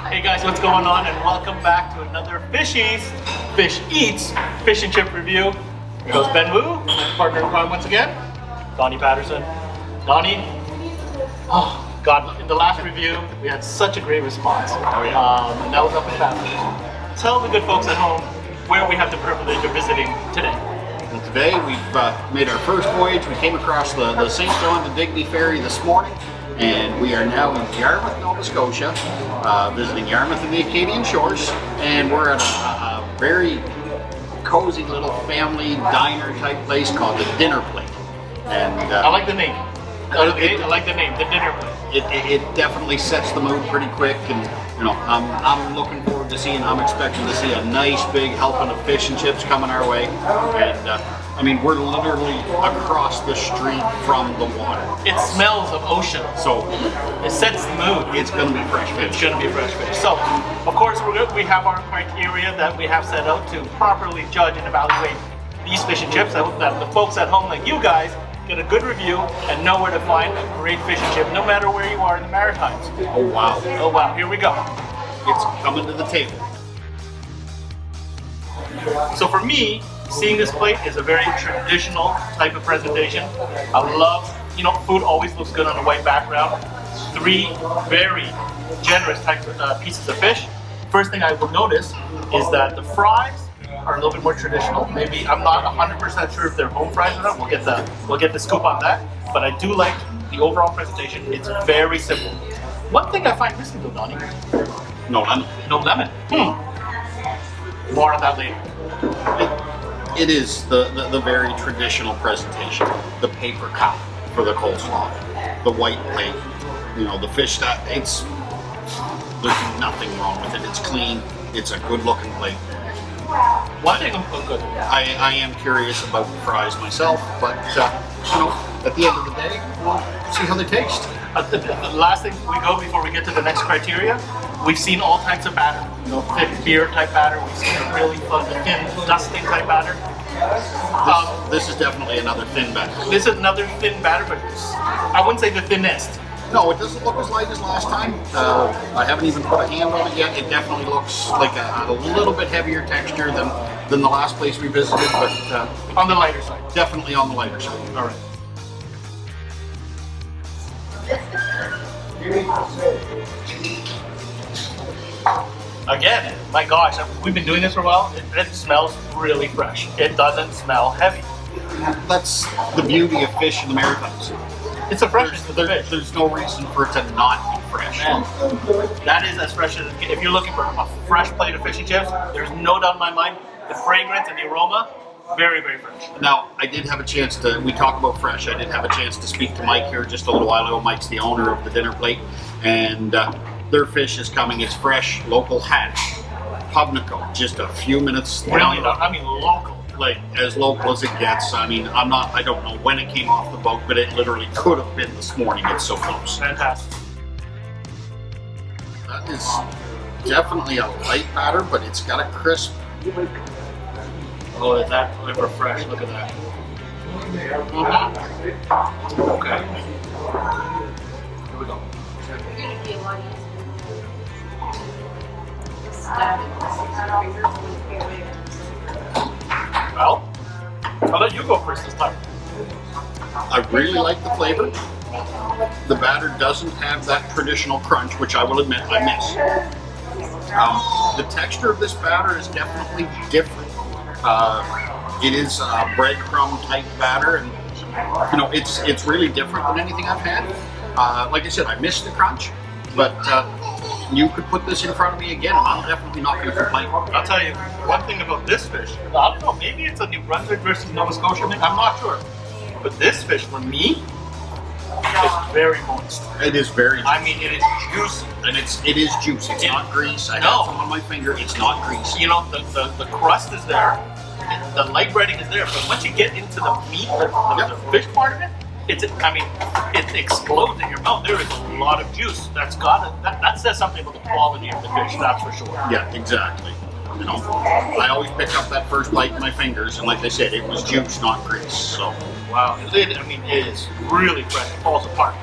Hey guys, what's going on? And welcome back to another Fish Eats fish and chip review. Here goes Ben Wu, my partner in crime once again, Donnie Patterson. Donnie, oh God, in the last review we had such a great response. Oh yeah. And that was up in Yarmouth. Tell the good folks at home where we have the privilege of visiting today. And today we've made our first voyage. We came across the St. John to Digby ferry this morning, and we are now in Yarmouth, Nova Scotia, visiting Yarmouth and the Acadian shores, and we're at a very cozy little family diner type place called the Dinner Plate. And I like the name. I like the name, the Dinner Plate. It definitely sets the mood pretty quick, and you know I'm looking forward to seeing. I'm expecting to see a nice big helping of fish and chips coming our way, and I mean we're literally across the street from the water. It smells of ocean, So it sets the mood. it's going to be fresh fish. It's going to be fresh fish. So, of course, we have our criteria that we have set out to properly judge and evaluate these fish and chips. I hope that the folks at home, like you guys, get a good review and know where to find a great fish and chip, no matter where you are in the Maritimes. Oh wow! Oh wow, here we go. It's coming to the table. So for me, seeing this plate is a very traditional type of presentation. I love, food always looks good on a white background. 3 very generous types of pieces of fish. First thing I will notice is that the fries are a little bit more traditional. Maybe I'm not 100% sure if they're home fries or not. We'll get the scoop on that. But I do like the overall presentation. It's very simple. One thing I find missing though, Donnie, No lemon. no lemon. More on that later. It is the very traditional presentation. The paper cup for the coleslaw, the white plate. The fish that there's nothing wrong with it. It's clean. It's a good looking plate. One thing I'm good. I am curious about the fries myself, but at the end of the day, we'll see how they taste. The last thing we go before we get to the next criteria, we've seen all types of batter. Thick beer type batter. We've seen a really thin dusting type batter. This is definitely another thin batter. This is another thin batter, but I wouldn't say the thinnest. No, it doesn't look as light as last time. I haven't even put a hand on it yet. It definitely looks like a little bit heavier texture than the last place we visited, but On the lighter side. definitely on the lighter side. All right. Again, my gosh, we've been doing this for a while. It smells really fresh. It doesn't smell heavy. That's the beauty of fish in the Maritimes. It's a freshness to the fish. There's no reason for it to not be fresh. Man, that is as fresh as it gets. If you're looking for a fresh plate of fish and chips, there's no doubt in my mind, the fragrance and the aroma, very, very fresh. Now, I did have a chance we talk about fresh, I did have a chance to speak to Mike here just a little while ago. Mike's the owner of the Dinner Plate, and their fish is coming. It's fresh, local hatch, Pubnico, just a few minutes down the road. I mean local. Like as local as it gets. I mean, I don't know when it came off the boat, but it literally could have been this morning. It's so close. Fantastic. That is definitely a light batter, but it's got a crisp. Oh, is that flavor fresh? Look at that. Okay. Here we go. Well, I'll let you go first this time. I really like the flavor. The batter doesn't have that traditional crunch, which I will admit I miss. The texture of this batter is definitely different. It is a breadcrumb type batter, and it's really different than anything I've had. Like I said, I miss the crunch, but you could put this in front of me again, and I'm definitely not going to complain. I'll tell you one thing about this fish. I don't know, maybe it's a New Brunswick versus Nova Scotia thing. I'm not sure. But this fish, for me, is very moist. It is very. I mean, it is juicy. And it is juicy. It's not grease. I No. have some on my finger. It's not grease. The crust is there, and the light breading is there, but once you get into the meat, the fish part of it, it explodes in your mouth. There is a lot of juice. That says something about the quality of the fish, that's for sure. Yeah, exactly. I always pick up that first bite in my fingers, and like I said, it was juice, not grease. So wow, it is really fresh. It falls apart.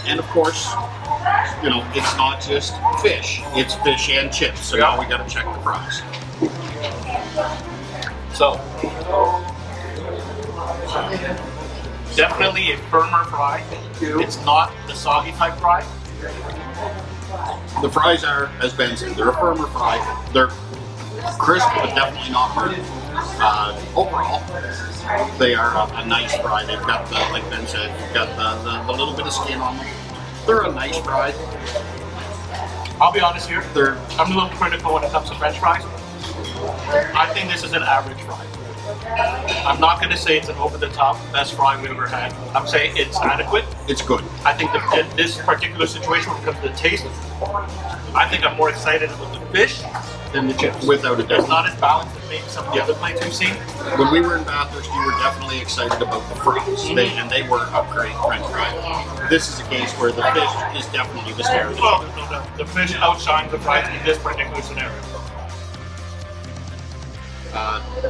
And of course, you know, it's not just fish, it's fish and chips. So now we got to check the fries. So, definitely a firmer fry. It's not the soggy type fry. The fries are, as Ben said, they're a firmer fry. They're crisp, but definitely not burnt. Overall, they are a nice fry. They've got the, like Ben said, got the little bit of skin on them. They're a nice fry. I'll be honest here. I'm a little critical when it comes to French fries. I think this is an average fry. I'm not going to say it's an over-the-top best fry we've ever had. I'm saying it's adequate. It's good. I think that in this particular situation, when it comes to the taste, I think I'm more excited about the fish than the chips. Without a doubt. It's not as balanced as maybe some of the other plates we've seen. When we were in Bathurst, you were definitely excited about the fries. They were a great French fry. This is a case where the fish is definitely the star of the show. Well, there's no doubt. The fish outshines the fries in this particular scenario.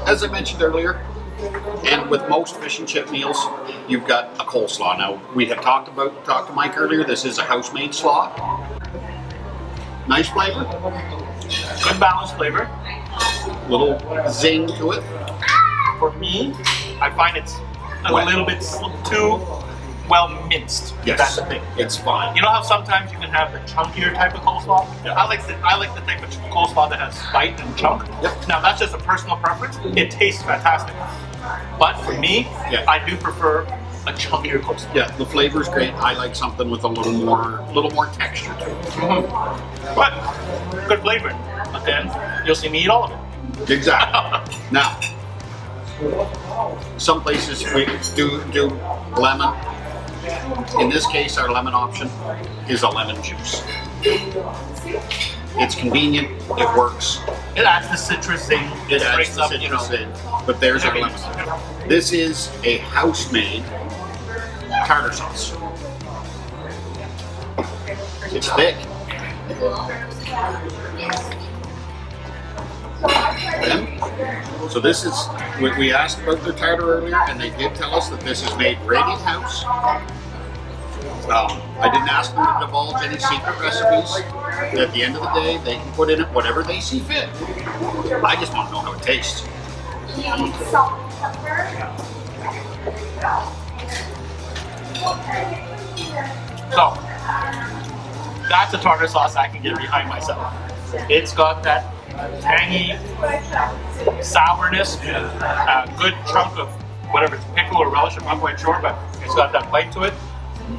As I mentioned earlier, and with most fish and chip meals, you've got a coleslaw. Now, we had talked to Mike earlier, this is a house-made slaw. Nice flavor. Good balanced flavor. Little zing to it. For me, I find it's a little bit too well minced. Yes, That's the thing. it's fine. You know how sometimes you can have the chunkier type of coleslaw? Yeah. I like the type of coleslaw that has bite and chunk. Yep. Now that's just a personal preference. It tastes fantastic. But for me, I do prefer a chunkier coleslaw. Yeah, the flavor's great. I like something with a little more texture to it. But good flavor. But then you'll see me eat all of it. Exactly. Now, some places we do lemon. In this case, our lemon option is a lemon juice. It's convenient. It works. It adds the citrus zing. It adds breaks the up, citrus in. But there's our lemon. This is a house-made tartar sauce. It's thick. So this is, we asked about the tartar earlier, and they did tell us that this is made right in-house. I didn't ask them to divulge any secret recipes. At the end of the day, they can put in it whatever they see fit. I just want to know how it tastes. Salt and pepper. So, that's a tartar sauce I can get behind myself. It's got that tangy sourness, a good chunk of whatever it's pickle or relish, I'm not quite sure, but it's got that bite to it.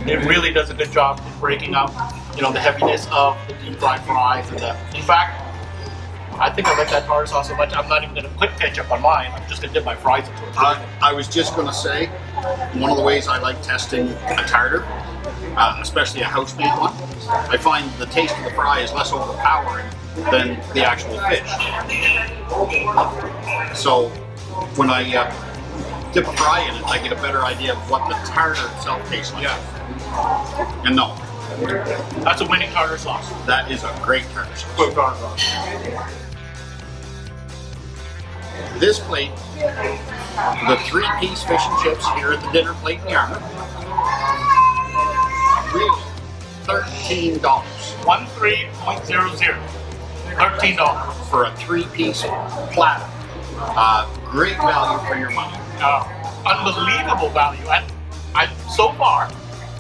It really does a good job in breaking up, the heaviness of the deep fried fries. In fact, I think I like that tartar sauce so much, I'm not even going to put ketchup on mine. I'm just going to dip my fries into it. I was just going to say, one of the ways I like testing a tartar, especially a house-made one, I find the taste of the fry is less overpowering than the actual fish. So when I dip a fry in it, I get a better idea of what the tartar itself tastes like. And no, that's a winning tartar sauce. that is a great tartar sauce. Good tartar sauce. This plate, the 3-piece fish and chips here at the dinner plate in Yarmouth, really $13. 13.00. $13 for a 3-piece platter. Great value for your money. Unbelievable value. And so far,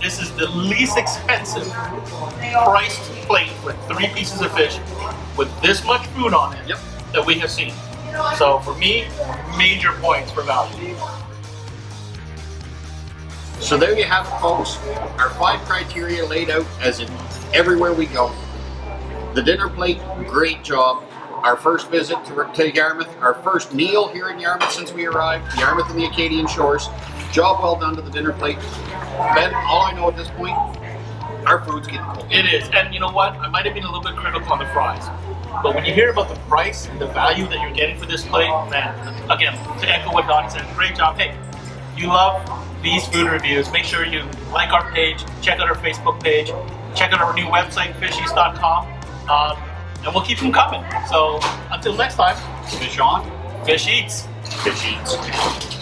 this is the least expensive priced plate with 3 pieces of fish with this much food on it that we have seen. So for me, major points for value. So there you have it, folks. Our 5 criteria laid out as in everywhere we go. The dinner plate, great job. Our first visit to Yarmouth, our first meal here in Yarmouth since we arrived, Yarmouth and the Acadian Shores. Job well done to the dinner plate. Ben, all I know at this point, our food's getting cold. It is, and you know what? I might have been a little bit critical on the fries. But when you hear about the price and the value that you're getting for this plate, man, again, to echo what Donnie said, great job. Hey, you love these food reviews, make sure you like our page, check out our Facebook page, check out our new website, fishies.com, and we'll keep them coming. So until next time, Fish on, fish eats. fish eats.